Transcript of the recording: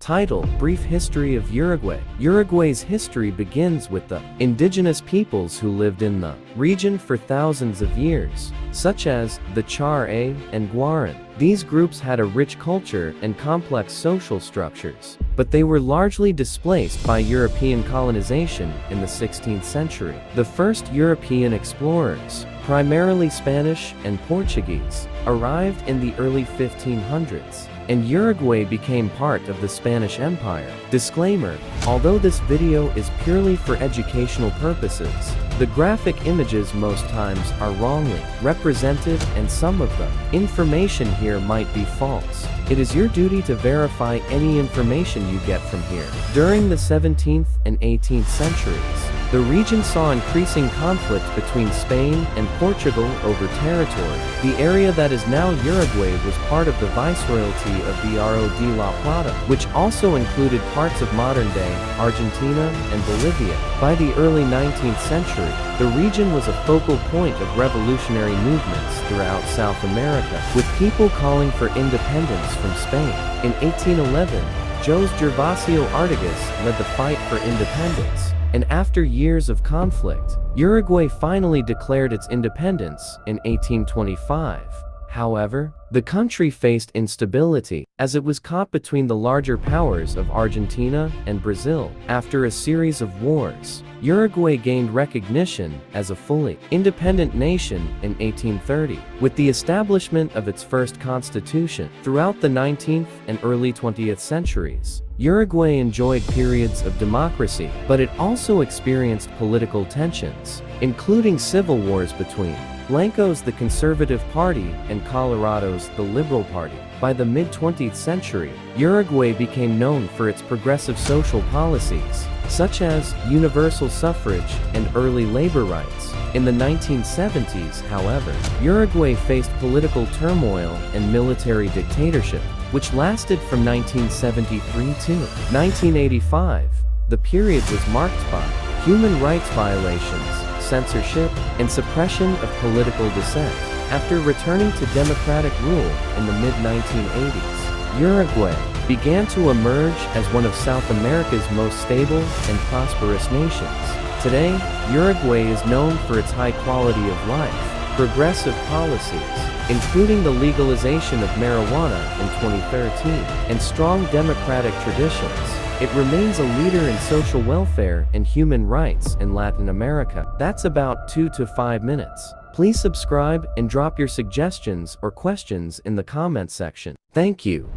Title: Brief History of Uruguay. Uruguay's history begins with the indigenous peoples who lived in the region for thousands of years, such as the Charrúa and Guaran. These groups had a rich culture and complex social structures, but they were largely displaced by European colonization in the 16th century. The first European explorers, primarily Spanish and Portuguese, arrived in the early 1500s, and Uruguay became part of the Spanish Empire. Disclaimer: although this video is purely for educational purposes, the graphic images most times are wrongly represented and some of the information here might be false. It is your duty to verify any information you get from here. During the 17th and 18th centuries, the region saw increasing conflict between Spain and Portugal over territory. The area that is now Uruguay was part of the Viceroyalty of the Rio de la Plata, which also included parts of modern-day Argentina and Bolivia. By the early 19th century, the region was a focal point of revolutionary movements throughout South America, with people calling for independence from Spain. In 1811, José Artigas led the fight for independence, and after years of conflict, Uruguay finally declared its independence in 1825. However, the country faced instability, as it was caught between the larger powers of Argentina and Brazil. After a series of wars, Uruguay gained recognition as a fully independent nation in 1830, with the establishment of its first constitution. Throughout the 19th and early 20th centuries, Uruguay enjoyed periods of democracy, but it also experienced political tensions, including civil wars between Blanco's the Conservative Party and Colorado's the Liberal Party. By the mid-20th century, Uruguay became known for its progressive social policies, such as universal suffrage and early labor rights. In the 1970s, however, Uruguay faced political turmoil and military dictatorship, which lasted from 1973 to 1985. The period was marked by human rights violations, censorship, and suppression of political dissent. After returning to democratic rule in the mid-1980s, Uruguay began to emerge as one of South America's most stable and prosperous nations. Today, Uruguay is known for its high quality of life, progressive policies, including the legalization of marijuana in 2013, and strong democratic traditions. It remains a leader in social welfare and human rights in Latin America. That's about 2 to 5 minutes. Please subscribe and drop your suggestions or questions in the comment section. Thank you.